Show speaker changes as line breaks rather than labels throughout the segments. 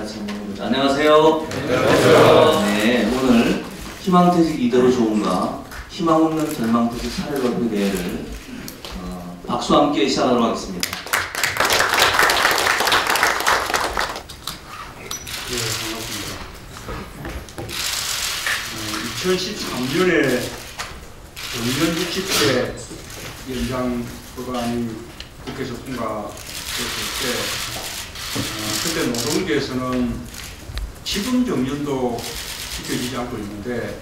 같이 한번 해보죠. 안녕하세요. 안녕하세요. 네, 오늘 희망퇴직 이대로 좋은가 희망 없는 절망퇴직 사례 발표 대회를 박수와 함께 시작하도록 하겠습니다.
네, 반갑습니다. 2013년에 정년 60세 연장 법안이 국회에서 통과됐을 때 그때 노동계에서는 지금 정년도 지켜지지 않고 있는데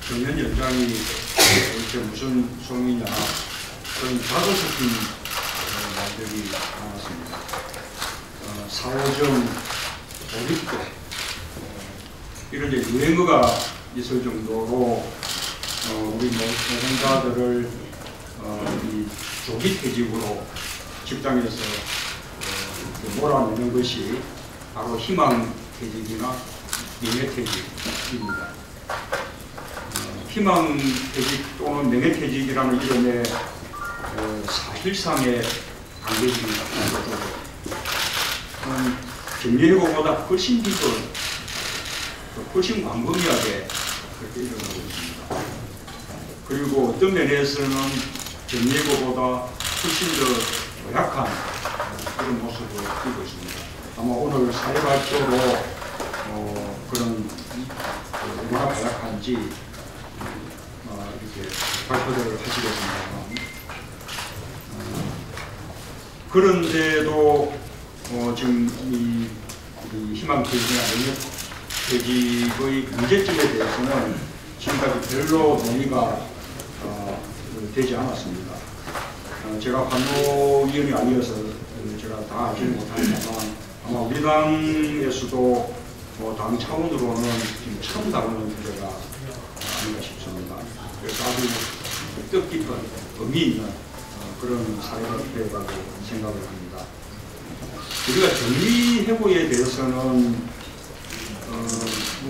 정년 연장이 이게 무슨 소용이냐 그런 자도 섞인 말들이 많았습니다. 4.5점, 5.6도 이런 이제 유행어가 있을 정도로 우리 노동자들을 이 조기 퇴직으로 직장에서 몰아내는 것이 바로 희망퇴직이나 명예퇴직입니다. 희망퇴직 또는 명예퇴직이라는 이름의 사실상의 단계입니다. 정리해고보다 훨씬 깊은, 훨씬 광범위하게 그렇게 일어나고 있습니다. 그리고 어떤 면에서는 정리해고보다 훨씬 더 약한 그런 모습을 띄고 있습니다. 아마 오늘 사회 발표로 그런 얼마나 가약한지 이렇게 발표를 하시겠습니다만 그런데도 지금 이 희망퇴직이나 명예퇴직의 문제점에 대해서는 지금까지 별로 논의가 되지 않았습니다. 제가 관노위원이 아니어서 제가 다 알지는 못합니다만 아마 우리 당에서도 당 차원으로는 지금 처음 다루는 주제가 아닌가 싶습니다. 그래서 아주 뜻깊은 의미 있는 그런 사례가 되어가고 생각을 합니다. 우리가 정리해고에 대해서는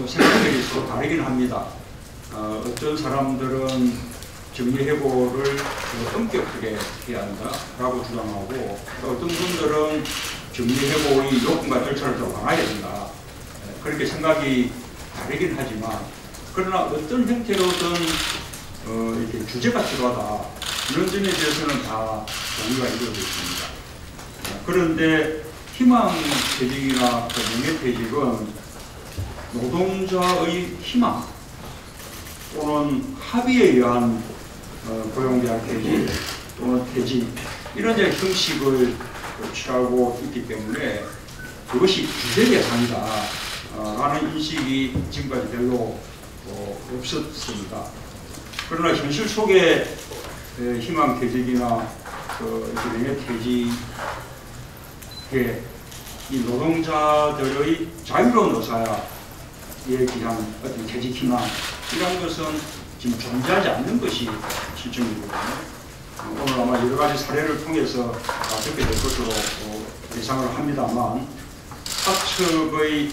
생각들이 서로 다르긴 합니다. 어떤 사람들은 정리해고를 엄격하게 해야 한다라고 주장하고 어떤 분들은 정리해고의 요건과 절차를 더 완화해야 된다. 그렇게 생각이 다르긴 하지만 그러나 어떤 형태로든 이렇게 주제가 필요하다. 이런 점에 대해서는 다 동의가 이루어져 있습니다. 그런데 희망퇴직이나 명예퇴직은 노동자의 희망 또는 합의에 의한 고용계약 퇴직 또는 퇴직 이런 형식을 취하고 있기 때문에 그것이 규제 대상이다 라는 인식이 지금까지 별로 없었습니다. 그러나 현실 속에 희망퇴직이나 명예퇴직에 이 노동자들의 자유로운 의사에 기한 어떤 퇴직 희망 이런 것은 지금 존재하지 않는 것이 실정이거든요. 오늘 아마 여러 가지 사례를 통해서 그렇게 될 것으로 예상을 합니다만 사측의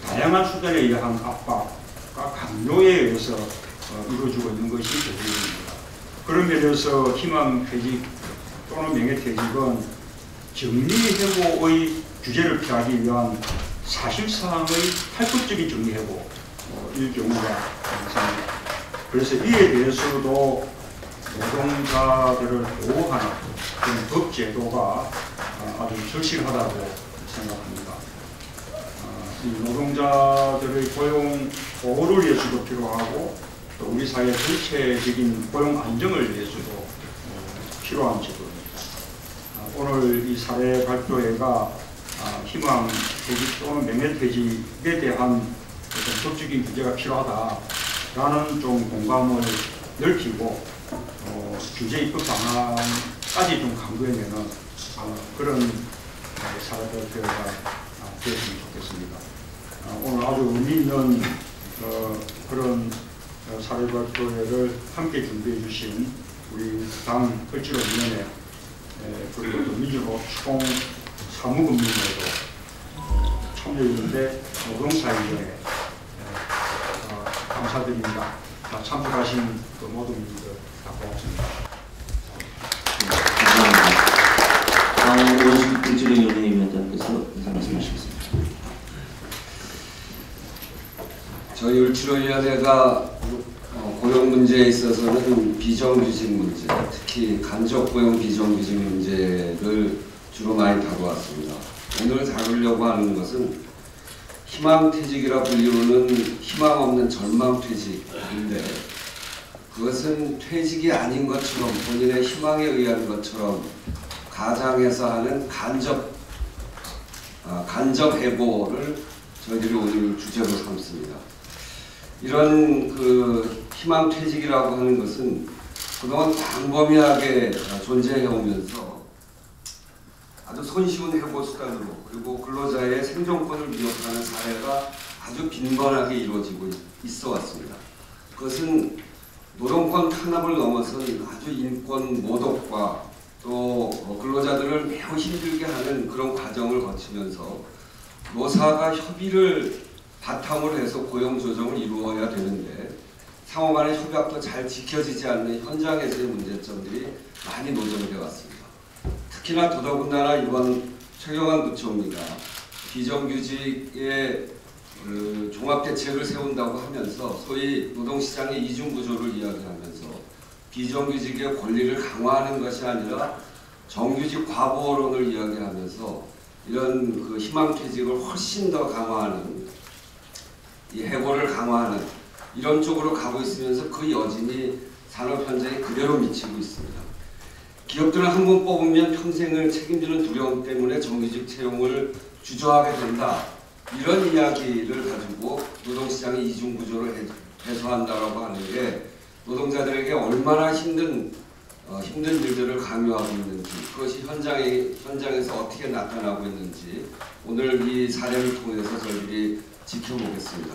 다양한 수단에 의한 압박과 강요에 의해서 이루어지고 있는 것이 대부분입니다. 그런 면에서 희망퇴직 또는 명예퇴직은 정리해고의 규제를 피하기 위한 사실상의 탈법적인 정리해고일 경우가 많습니다. 그래서 이에 대해서도 노동자들을 보호하는 그런 법 제도가 아주 절실하다고 생각합니다. 이 노동자들의 고용 보호를 위해서도 필요하고 또 우리 사회 전체적인 고용 안정을 위해서도 필요한 제도입니다. 오늘 이 사례 발표회가 희망퇴직 또는 명예퇴직에 대한 어떤 법적인 규제가 필요하다라는 좀 공감을 넓히고 규제 입법 방안까지 좀 강구해내는 그런 사례 발표회가 되었으면 좋겠습니다. 오늘 아주 의미 있는 그런 사례 발표회를 함께 준비해 주신 우리 당 을지로위원회 그리고 민주노총 사무금융회도 참여연대 노동사회위원회 감사드립니다. 참석하신 그 모든 분들 다 고맙습니다.
감사합니다. 다음 을지로위원회 위원장께서 인사 말씀하시겠습니다.
저희 율치로위원회가 고용 문제에 있어서는 비정규직 문제, 특히 간접 고용 비정규직 문제를 주로 많이 다뤄왔습니다. 오늘 다루려고 하는 것은 희망퇴직이라 불리우는 희망 없는 절망퇴직인데, 그것은 퇴직이 아닌 것처럼 본인의 희망에 의한 것처럼 가장해서 하는 간접 해고를 저희들이 오늘 주제로 삼습니다. 이런 희망퇴직이라고 하는 것은 그동안 광범위하게 존재해 오면서 아주 손쉬운 해고 수단으로, 그리고 근로자의 생존권을 위협하는 사례가 아주 빈번하게 이루어지고 있어 왔습니다. 그것은 노동권 탄압을 넘어선 아주 인권 모독과 또 근로자들을 매우 힘들게 하는 그런 과정을 거치면서 노사가 협의를 바탕으로 해서 고용 조정을 이루어야 되는데, 상호 간의 협약도 잘 지켜지지 않는 현장에서의 문제점들이 많이 노정되어 왔습니다. 특히나 더더군다나 이번 최경환 부총리가 비정규직의 종합대책을 세운다고 하면서 소위 노동시장의 이중구조를 이야기하면서 비정규직의 권리를 강화하는 것이 아니라 정규직 과부하론을 이야기하면서 이런 희망퇴직을 훨씬 더 강화하는, 이 해고를 강화하는 이런 쪽으로 가고 있으면서 그 여진이 산업 현장에 그대로 미치고 있습니다. 기업들은 한 번 뽑으면 평생을 책임지는 두려움 때문에 정규직 채용을 주저하게 된다, 이런 이야기를 가지고 노동시장의 이중구조를 해소한다라고 하는 게 노동자들에게 얼마나 힘든 일들을 강요하고 있는지, 그것이 현장에서 어떻게 나타나고 있는지 오늘 이 사례를 통해서 저희들이 지켜보겠습니다.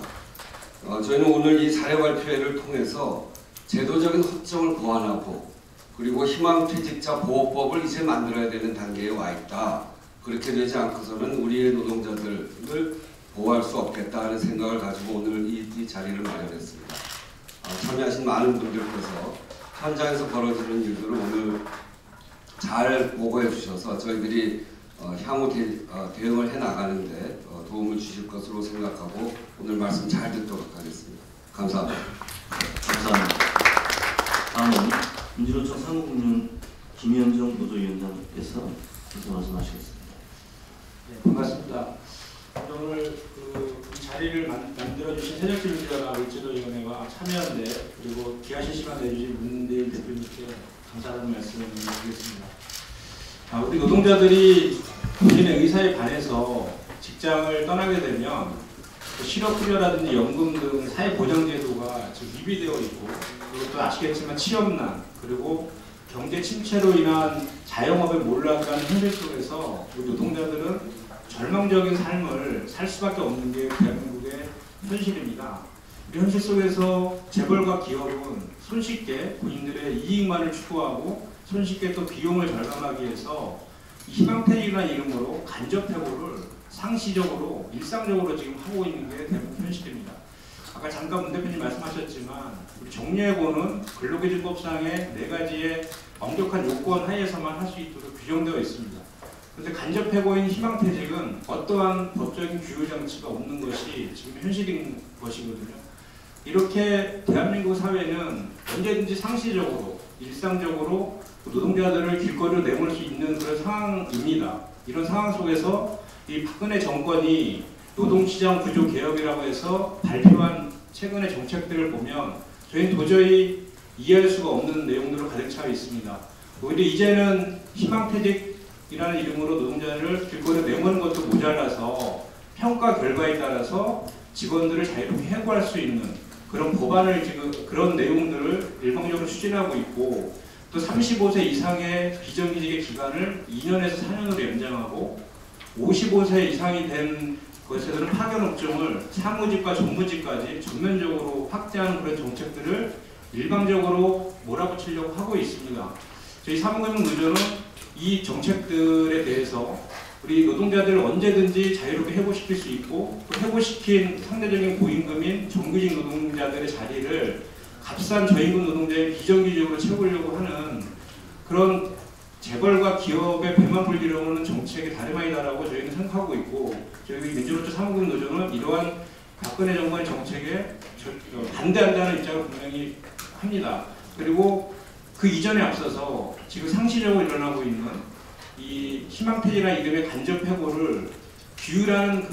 저희는 오늘 이 사례 발표회를 통해서 제도적인 허점을 보완하고, 그리고 희망퇴직자 보호법을 이제 만들어야 되는 단계에 와 있다. 그렇게 되지 않고서는 우리의 노동자들을 보호할 수 없겠다 하는 생각을 가지고 오늘 이 자리를 마련했습니다. 참여하신 많은 분들께서 현장에서 벌어지는 일들을 오늘 잘 보고해 주셔서 저희들이 향후 대응을 해나가는데 도움을 주실 것으로 생각하고 오늘 말씀 잘 듣도록 하겠습니다. 감사합니다.
감사합니다. 다음은 민주노총 사무국련 김현정 노조위원장께서 말씀하시겠습니다.
네, 반갑습니다. 오늘 이 자리를 만들어주신 새정치민주연합 율지도위원회와 참여연대, 그리고 귀하신 시간 내주신 문대일 대표님께 감사하는 말씀을 드리겠습니다. 우리 노동자들이 본인의 의사에 반해서 직장을 떠나게 되면 실업급여라든지 연금 등 사회보장제도가 지금 미비되어 있고, 그리고 또 아시겠지만 취업난, 그리고 경제 침체로 인한 자영업에 몰락하는 현실 속에서 우리 노동자들은 절망적인 삶을 살 수밖에 없는 게 대한민국의 현실입니다. 이 현실 속에서 재벌과 기업은 손쉽게 본인들의 이익만을 추구하고 손쉽게 또 비용을 절감하기 위해서 희망퇴직이라는 이름으로 간접해고를 상시적으로 일상적으로 지금 하고 있는 게 대부분 현실입니다. 아까 잠깐 문 대표님 말씀하셨지만 우리 정리해고는 근로기준법상의 4가지의 엄격한 요건 하에서만 할 수 있도록 규정되어 있습니다. 그런데 간접해고인 희망퇴직은 어떠한 법적인 규율장치가 없는 것이 지금 현실인 것이거든요. 이렇게 대한민국 사회는 언제든지 상시적으로 일상적으로 노동자들을 길거리로 내몰 수 있는 그런 상황입니다. 이런 상황 속에서 이 박근혜 정권이 노동시장 구조 개혁이라고 해서 발표한 최근의 정책들을 보면 저희는 도저히 이해할 수가 없는 내용들로 가득 차 있습니다. 오히려 이제는 희망퇴직이라는 이름으로 노동자를 길거리에 내모는 것도 모자라서 평가 결과에 따라서 직원들을 자유롭게 해고할 수 있는 그런 법안을 지금 그런 내용들을 일방적으로 추진하고 있고, 또 35세 이상의 비정규직의 기간을 2년에서 4년으로 연장하고 55세 이상이 된 것에서는 파견 업종을 사무직과 전무직까지 전면적으로 확대하는 그런 정책들을 일방적으로 몰아붙이려고 하고 있습니다. 저희 사무금융노조는 이 정책들에 대해서 우리 노동자들을 언제든지 자유롭게 해고시킬 수 있고, 또 해고시킨 상대적인 고임금인 정규직 노동자들의 자리를 값싼 저임금 노동자의 비정규직으로 채우려고 하는 그런 재벌과 기업의 배만 불리려고 하는 정책이 다름 아니다라고 저희는 생각하고 있고, 저희 민주노조 사무금융노조는 이러한 박근혜 정부의 정책에 반대한다는 입장을 분명히 합니다. 그리고 그 이전에 앞서서 지금 상시적으로 일어나고 있는 이 희망퇴직이라는 이름의 간접 해고를 규율하는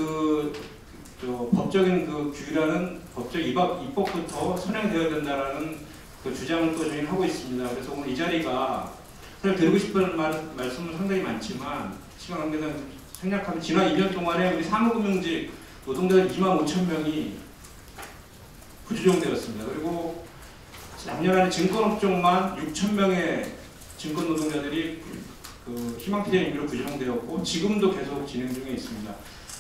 법적인 규율하는 법적 입법부터 선행되어야 된다라는 그 주장을 또 저희는 하고 있습니다. 그래서 오늘 이 자리가 사실 드리고 싶은 말씀은 상당히 많지만 시간 관계상 생략하면 지난 2년 동안에 우리 사무금융직 노동자들 25,000명이 구조조정되었습니다. 그리고 작년에 증권업종만 6,000명의 증권 노동자들이 그 희망퇴직 의미로 구조조정되었고 지금도 계속 진행 중에 있습니다.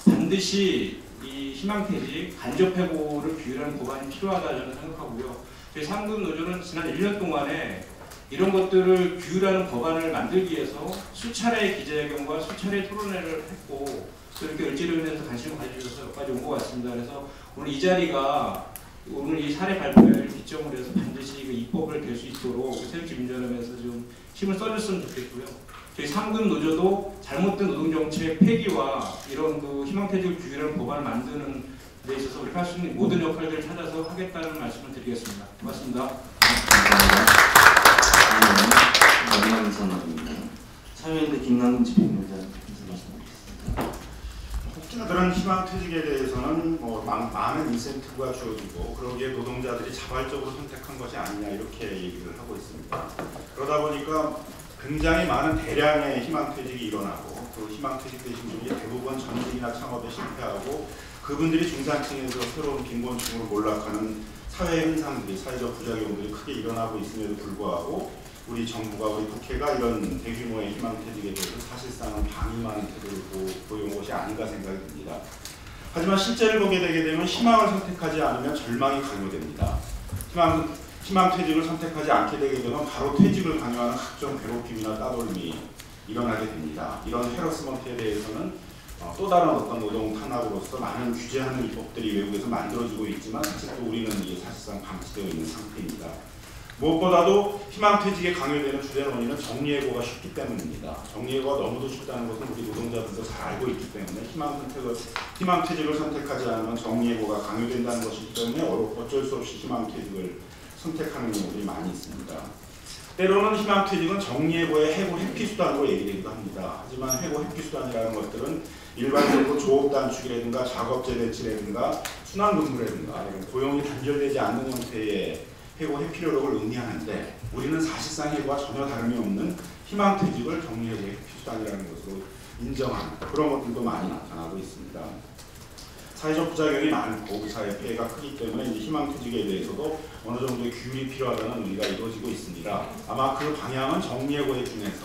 반드시 이 희망퇴직 간접해고를 규율하는 법안이 필요하다 저는 생각하고요. 저희 상금노조는 지난 1년 동안에 이런 것들을 규율하는 법안을 만들기 위해서 수차례의 기자회견과 수차례의 토론회를 했고 또 이렇게 을지로인해서 관심을 가져주셔서 여기까지 온 것 같습니다. 그래서 오늘 이 자리가 오늘 이 사례 발표를 기점으로 해서 반드시 그 입법을 될 수 있도록 새정치민주연합에서 좀 힘을 써줬으면 좋겠고요. 저희 상금노조도 잘못된 노동정책 폐기와 이런 그 희망퇴직을 규율하는 법안을 만드는 데 있어서 우리가 할 수 있는 모든 역할들을 찾아서 하겠다는 말씀을 드리겠습니다. 고맙습니다.
마지막 인사 나갑니다. 참여연대 김남근 집행위원장 말씀드리겠습니다.
혹자들은 희망퇴직에 대해서는 많은 인센티브가 주어지고 그러기에 노동자들이 자발적으로 선택한 것이 아니냐 이렇게 얘기를 하고 있습니다. 그러다 보니까 굉장히 많은 대량의 희망퇴직이 일어나고 그 희망퇴직되신 분이 대부분 전직이나 창업에 실패하고 그분들이 중산층에서 새로운 빈곤층으로 몰락하는 사회 현상들이 사회적 부작용들이 크게 일어나고 있음에도 불구하고 우리 정부가 우리 국회가 이런 대규모의 희망퇴직에 대해서 사실상은 방임하는 태도를 보여온 것이 아닌가 생각이 듭니다. 하지만 실제를 보게 되게 되면 희망을 선택하지 않으면 절망이 강요됩니다. 희망퇴직을 선택하지 않게 되게 되면 바로 퇴직을 강요하는 각종 괴롭힘이나 따돌림이 일어나게 됩니다. 이런 해러스먼트에 대해서는 또 다른 어떤 노동 탄압으로서 많은 규제하는 입법들이 외국에서 만들어지고 있지만 사실 또 우리는 이게 사실상 방치되어 있는 상태입니다. 무엇보다도 희망퇴직에 강요되는 주된 원인은 정리해고가 쉽기 때문입니다. 정리해고가 너무도 쉽다는 것은 우리 노동자들도 잘 알고 있기 때문에 희망퇴직을 선택하지 않으면 정리해고가 강요된다는 것이기 때문에 어쩔 수 없이 희망퇴직을 선택하는 경우들이 많이 있습니다. 때로는 희망퇴직은 정리해고의 해고 회피수단으로 얘기되기도 합니다. 하지만 해고 회피수단이라는 것들은 일반적으로 조업 단축이라든가 작업제 배치라든가 순환근무라든가 이런 고용이 단절되지 않는 형태의 해고 회피료력을 의미하는데 우리는 사실상 해고와 전혀 다름이 없는 희망퇴직을 정리해고의 회피수단이라는 것으로 인정하는 그런 것들도 많이 나타나고 있습니다. 사회적 부작용이 많고 그 사회 피해가 크기 때문에 이제 희망퇴직에 대해서도 어느 정도의 규율이 필요하다는 논의가 이루어지고 있습니다. 아마 그 방향은 정리해고에 준해서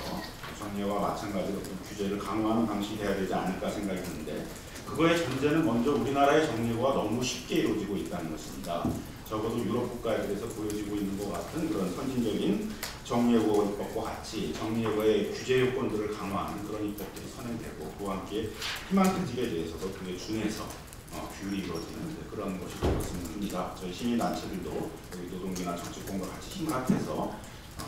정리해고와 마찬가지로 어떤 규제를 강화하는 방식이 돼야 되지 않을까 생각이 드는데 그거의 전제는 먼저 우리나라의 정리해고가 너무 쉽게 이루어지고 있다는 것입니다. 적어도 유럽 국가들에서 보여지고 있는 것 같은 그런 선진적인 정리해고 입법과 같이 정리해고의 규제 요건들을 강화하는 그런 입법들이 선행되고 그와 함께 희망퇴직에 대해서도 그에 준해서 규율이 이루어지는 그런 것이 되었으면 합니다. 저희 시민단체들도 여기 노동계나 정치권과 같이 힘을 합해서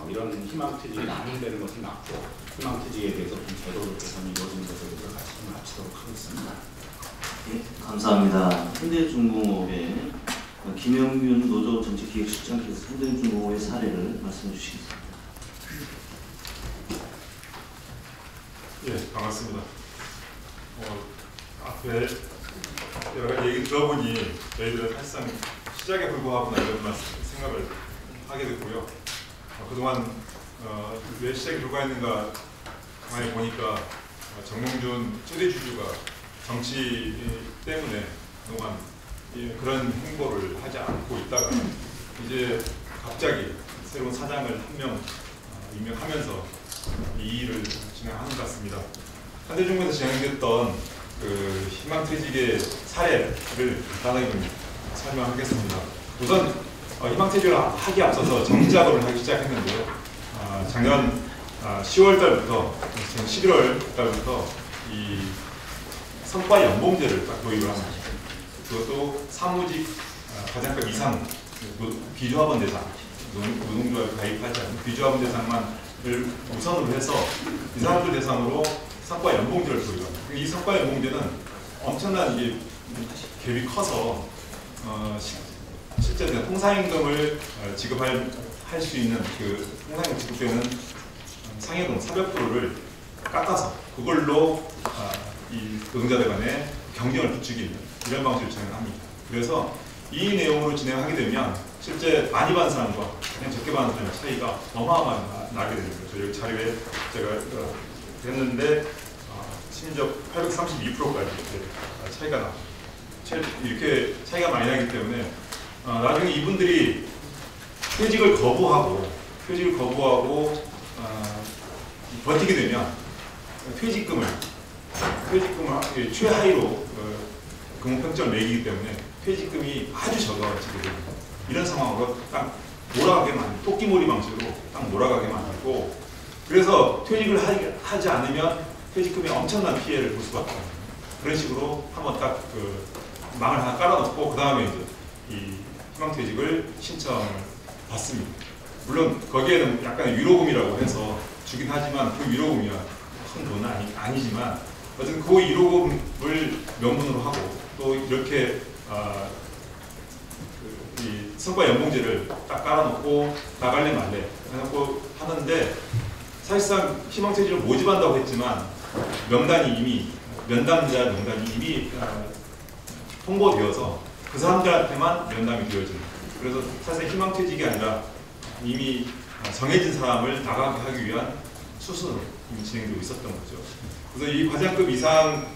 이런 희망퇴직이 나눔되는 것이 맞고 희망퇴직에 대해서 좀 제도로 개선이 이루어지는 것에 대해서 같이 힘을 합치도록 하겠습니다.
네, 감사합니다. 현대중공업의 김영균 노조 정책기획실장께서 현대중공업의 사례를 말씀해 주시겠습니다.
예, 반갑습니다. 앞에 여러 가지 얘기 들어보니 저희들은 사실상 시작에 불과하구나 이런 생각을 하게 됐고요. 그동안 왜 시작에 불과했는가 가만히 보니까 정몽준 최대주주가 정치 때문에 그동안 그런 행보를 하지 않고 있다가 이제 갑자기 새로운 사장을 한 명 임명하면서 이 일을 진행하는 것 같습니다. 현대중공업에서 진행됐던 그 희망퇴직의 사례를 간단하게 좀 설명하겠습니다. 우선 희망퇴직을 하기 앞서서 정리작업을 하기 시작했는데요. 작년 10월 달부터 지금 11월 달부터 이 성과 연봉제를 딱 도입을 합니다. 그것도 사무직 과장급 이상 비조합원 대상, 노동조합에 가입하지 않은 비조합원 대상만을 우선으로 해서 이 사람들 대상으로 성과 연봉제를 도입합니다. 이 성과 연봉제는 엄청난 이게 갭이 커서 실제 통상임금을 지급할 수 있는 그 통상임금 지급되는 상여금 400%를 깎아서 그걸로 이 노동자들 간의 경쟁을 부추기는 이런 방식을 진행합니다. 그래서 이 내용으로 진행하게 되면 실제 많이 받는 사람과 그냥 적게 받는 사람의 차이가 어마어마하게 나게 되는 거죠. 여기 자료에 제가 했는데 심지어 832%까지 차이가 나. 이렇게 차이가 많이 나기 때문에 나중에 이분들이 퇴직을 거부하고 버티게 되면 퇴직금을 최하위로 근무평점을 매기기 때문에 퇴직금이 아주 적어지게 됩니다. 이런 상황으로 딱 몰아가게 만들고 토끼몰이 방식으로 딱 몰아가게 만들고 그래서 퇴직을 하지 않으면 퇴직금이 엄청난 피해를 볼 수밖에 없는 그런 식으로 한번 딱 망을 하나 깔아놓고 그 다음에 이제 이 희망퇴직을 신청을 받습니다. 물론 거기에는 약간의 위로금이라고 해서 주긴 하지만 그 위로금이 큰 돈은 아니지만 어쨌든 그 위로금을 명분으로 하고 또 이렇게 이 성과 연봉제를 딱 깔아놓고 나갈래 말래 해놓고 하는데 사실상 희망퇴직을 모집한다고 했지만 면담자 명단이 이미 통보되어서 그 사람들한테만 면담이 되어지는 그래서 사실 희망퇴직이 아니라 이미 정해진 사람을 나가게 하기 위한 수순으로 이미 진행되고 있었던 거죠. 그래서 이 과장급 이상을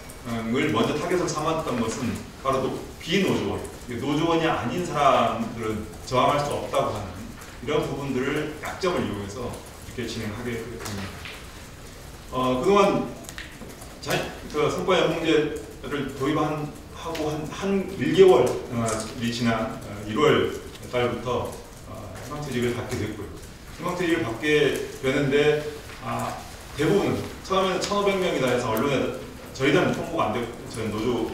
먼저 타겟으로 삼았던 것은 바로 또 비노조원, 노조원이 아닌 사람들은 저항할 수 없다고 하는 이런 부분들을 약점을 이용해서 이렇게 진행하게 됩니다. 그동안 그 성과연봉제를 도입하고 한 1개월이 지난 1월 달부터 희망퇴직을 받게 됐고요. 희망퇴직을 받게 되는데 대부분 처음에는 1,500명이다 해서 언론에 저희들은 통보가 안 되고 저는 노조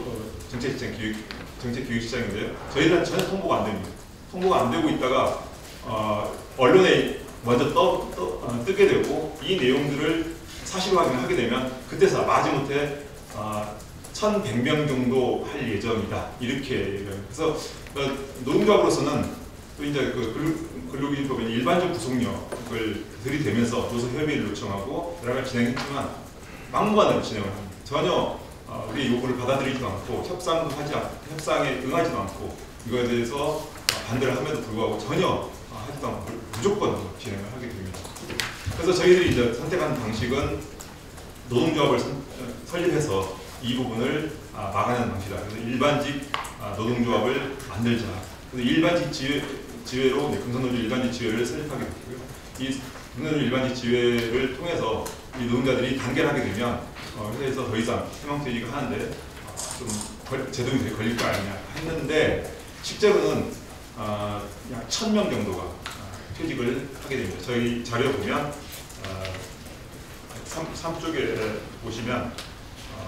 정책교육시장인데요. 저희들은 전혀 통보가 안 됩니다. 통보가 안 되고 있다가 언론에 먼저 뜨게 되고 이 내용들을 사실 확인하게 되면 그때서 마지못해 1,100명 정도 할 예정이다 이렇게 그래서 노동조합으로서는 또 이제 그 근로기준법에 일반적 구속력을 들이대면서 노조 협의를 요청하고 여러 가지 진행했지만 막무가내로 진행을 합니다. 전혀 우리 요구를 받아들이지도 않고 협상에 응하지도 않고 이거에 대해서 반대를 함에도 불구하고 전혀 하지도 않고 무조건 진행을 하게 됩니다. 그래서 저희들이 이제 선택한 방식은 노동조합을 설립해서 이 부분을 막아내는 방식이다. 그래서 일반직 노동조합을 만들자. 그래서 일반직 지회로 금속노조 일반직 지회를 설립하게 됐고요. 이 금속노조 일반직 지회를 통해서 이 노동자들이 단결 하게 되면 회사에서 더 이상 희망퇴직을 하는데 좀 제동이 걸릴 거 아니냐 했는데 실제로는 약 1,000명 정도가 퇴직을 하게 됩니다. 저희 자료에 보면 3쪽에 보시면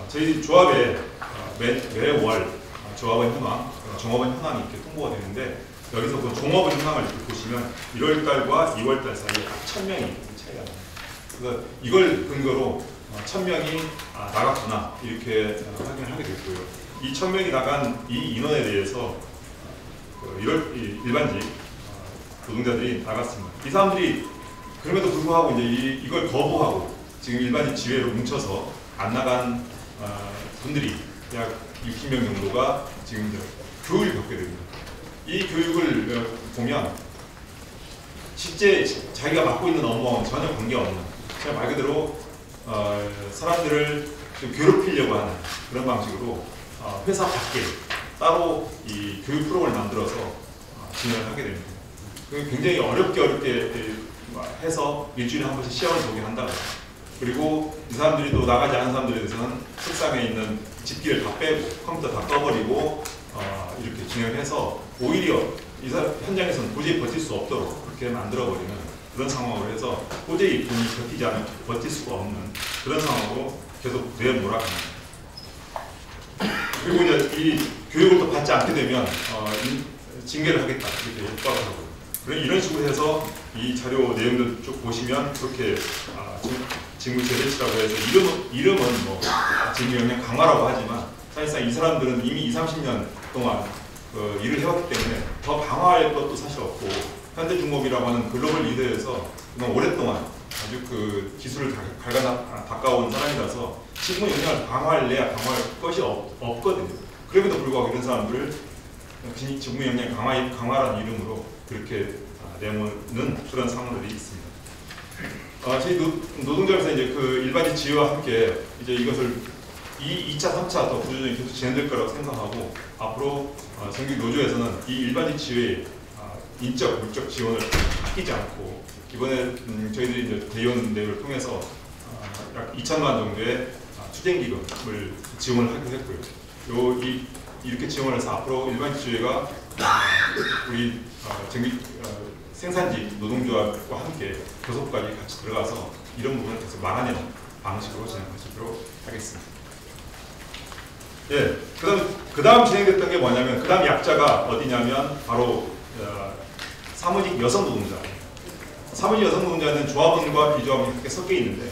저희 조합에 매월 조합원 현황, 종업원 현황이 이렇게 통보가 되는데 여기서 그 종업원 현황을 이렇게 보시면 1월달과 2월달 사이에 딱 1,000명이 차이가 납니다. 그래서 이걸 근거로 1,000명이 나갔구나 이렇게 확인을 하게 됐고요. 이 1,000명이 나간 이 인원에 대해서 일반직 노동자들이 나갔습니다. 이 사람들이 그럼에도 불구하고 이제 이걸 거부하고 지금 일반직 지회로 뭉쳐서 안 나간 분들이 약 60명 정도가 지금 이제 교육을 겪게 됩니다. 이 교육을 보면 실제 자기가 맡고 있는 업무와는 전혀 관계없는 그냥 말 그대로 사람들을 좀 괴롭히려고 하는 그런 방식으로 회사 밖에 따로 이 교육 프로그램을 만들어서 진행을 하게 됩니다. 굉장히 어렵게 해서 일주일에 한 번씩 시험을 보게 한다. 그리고 이 사람들이 또 나가지 않은 사람들에 대해서는 책상에 있는 집기를 다 빼고 컴퓨터 다 꺼버리고 이렇게 진행을 해서 오히려 이 현장에서는 도저히 버틸 수 없도록 그렇게 만들어버리는 그런 상황으로 해서 도저히 돈이 버티지 않으면 버틸 수가 없는 그런 상황으로 계속 내몰아갑니다. 그리고 이제 이 교육을 또 받지 않게 되면 징계를 하겠다 이렇게 협박을 하고 이런 식으로 해서 이 자료 내용들 쭉 보시면 그렇게 징구제대치라고 해서 이름은 뭐 징계역량 강화라고 하지만 사실상 이 사람들은 이미 20-30년 동안 일을 해왔기 때문에 더 방어할 것도 사실 없고 현대중공업이라고 하는 글로벌 리더에서 그동안 오랫동안 아주 그 기술을 닦아온 사람이라서 직무 역량을 방어할래야 방어할 것이 없거든요. 그럼에도 불구하고 이런 사람들을 직무 역량 강화라는 이름으로 그렇게 내모는 그런 상황들이 있습니다. 저희 노동조합에서 이제 그 일반직 지회와 함께 이제 이것을 2차, 3차 더 구조조정이 계속 진행될 거라고 생각하고 앞으로 정규 노조에서는 이 일반직 지회의 인적, 물적 지원을 아끼지 않고 이번에 저희들이 이제 대의원대회를 통해서 약 2천만 정도의 투쟁기금을 지원을 하기로 했고요. 이렇게 지원을 해서 앞으로 일반직 지회가 우리 정규 생산직 노동조합과 함께 교섭까지 같이 들어가서 이런 부분을 계속 막아내는 방식으로 진행하시도록 하겠습니다. 예, 그 다음 진행됐던 게 뭐냐면 그 다음 약자가 어디냐면 바로 사무직 여성 노동자. 사무직 여성 노동자는 조합원과 비조합원이 함께 섞여 있는데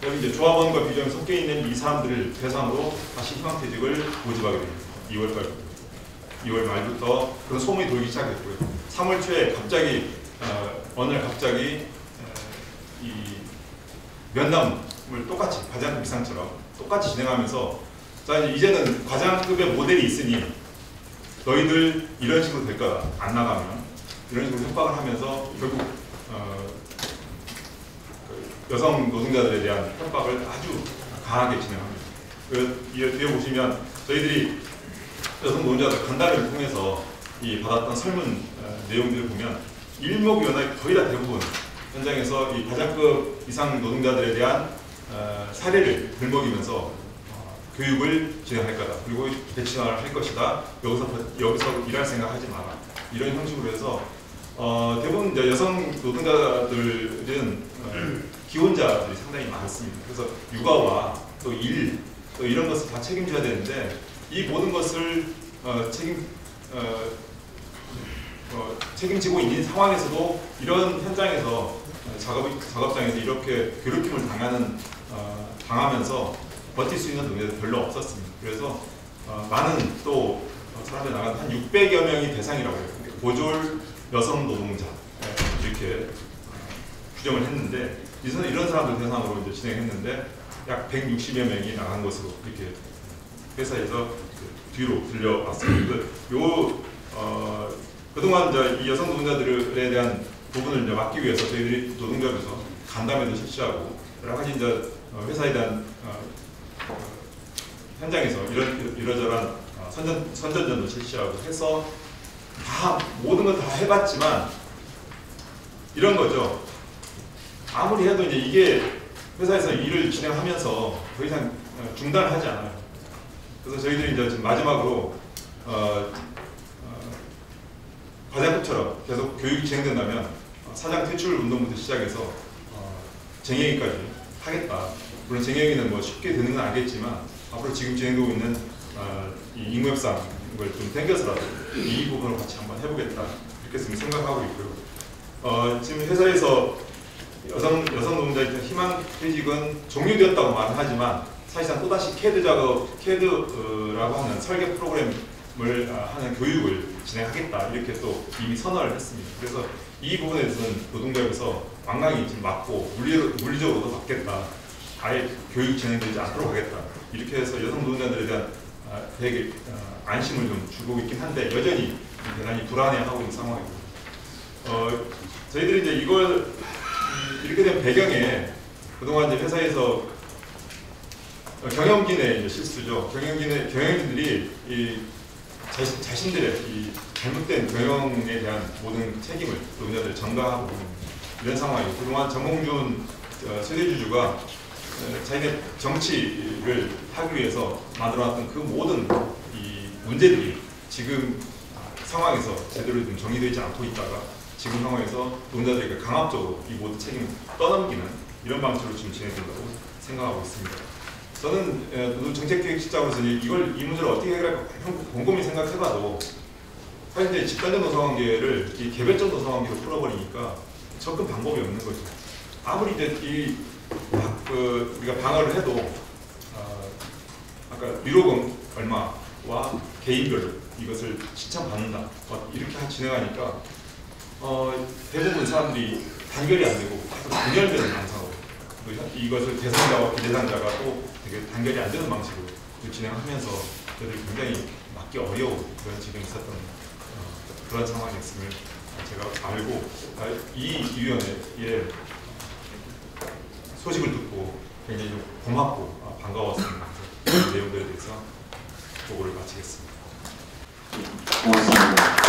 여기 이제 조합원과 비조합원이 섞여 있는 이 사람들을 대상으로 다시 희망퇴직을 모집하게 됩니다. 2월 말부터 그런 소문이 돌기 시작했고요. 3월 초에 갑자기 어느 날 갑자기 이 면담을 똑같이 과장급 이상처럼 똑같이 진행하면서 자 이제는 과장급의 모델이 있으니 너희들 이런 식으로 될 거다 안 나가면 이런 식으로 협박을 하면서 결국 여성 노동자들에 대한 협박을 아주 강하게 진행합니다. 뒤에 보시면 저희들이 여성 노동자들 간담회를 통해서 이 받았던 설문 내용들을 보면 일목요연하게 거의 다 대부분 현장에서 이 과장급 이상 노동자들에 대한 사례를 들먹이면서 교육을 진행할 거다. 그리고 배치화를 할 것이다. 여기서 일할 생각하지 마라. 이런 형식으로 해서 대부분 이제 여성 노동자들은 기혼자들이 상당히 많습니다. 그래서 육아와 또 일, 또 이런 것을 다 책임져야 되는데 이 모든 것을 책임지고 있는 상황에서도 이런 현장에서 작업장에서 이렇게 괴롭힘을 당하면서 버틸 수 있는 노동자들이 별로 없었습니다. 그래서 많은 또 사람들이 나간 한 600여 명이 대상이라고 해요. 고졸 여성 노동자 이렇게 규정을 했는데 이런 사람들 대상으로 이제 진행했는데 약 160여 명이 나간 것으로 이렇게 회사에서 뒤로 들려왔습니다. 그동안 이제 이 여성 노동자들에 대한 부분을 이제 막기 위해서 저희들이 노동조합에서 간담회도 실시하고 여러 가지 이제 회사에 대한 현장에서 이러저러한 선전전도 실시하고 해서 다 모든 걸 다 해봤지만 이런 거죠. 아무리 해도 이제 이게 회사에서 일을 진행하면서 더 이상 중단을 하지 않아요. 그래서 저희들이 이제 지금 마지막으로 과장급처럼 계속 교육이 진행된다면 사장 퇴출 운동부터 시작해서 쟁행위까지 하겠다. 물론 쟁행위는 뭐 쉽게 되는 건 알겠지만 앞으로 지금 진행되고 있는 이 임무협상을 좀 당겨서라도 이 부분을 같이 한번 해보겠다 이렇게 생각하고 있고요. 지금 회사에서 여성 노동자의 희망퇴직은 종료되었다고 말은 하지만 사실상 또다시 캐드라고 하는 설계 프로그램을 하는 교육을 진행하겠다 이렇게 또 이미 선언을 했습니다. 그래서 이 부분에 대해서는 노동조합에서 완강히 지금 막고 물리적으로도 막겠다. 아예 교육 진행되지 않도록 하겠다. 이렇게 해서 여성 노동자들에 대한 되게 안심을 좀 주고 있긴 한데 여전히 대단히 불안해하고 있는 상황이고 저희들이 이제 이걸 이렇게 된 배경에 그동안 이제 회사에서 경영진의 이제 실수죠. 경영진들이 이 자신들의 이 잘못된 경영에 대한 모든 책임을 노동자들 전가하고 있는 이런 상황이고 그동안 정몽준 최대주주가 자기네 정치를 하기 위해서 만들어놨던 그 모든 이 문제들이 지금 상황에서 제대로 좀 정리되지 않고 있다가 지금 상황에서 노동자들에게 강압적으로 이 모든 책임을 떠넘기는 이런 방식으로 지금 진행된다고 생각하고 있습니다. 저는 노동정책기획실장으로서 이 문제를 어떻게 해결할까 곰곰이 생각해봐도 사실 이제 집단적 노사관계를 이 개별적 노사관계로 풀어버리니까 접근 방법이 없는 거죠. 아무리 이제 우리가 방어를 해도 아까 위로금 얼마와 개인별로 이것을 칭찬받는다. 이렇게 진행하니까 대부분 사람들이 단결이 안 되고 분열되는 방식으로 이것을 대상자와 비대상자가 또 되게 단결이 안 되는 방식으로 진행하면서 저희들이 굉장히 맞기 어려운 그런 지경이 있었던 그런 상황이었음을 제가 알고 이 위원회의 소식을 듣고 굉장히 좀 고맙고 반가웠습니다. 이 내용들에 대해서 보고를 마치겠습니다.
고맙습니다.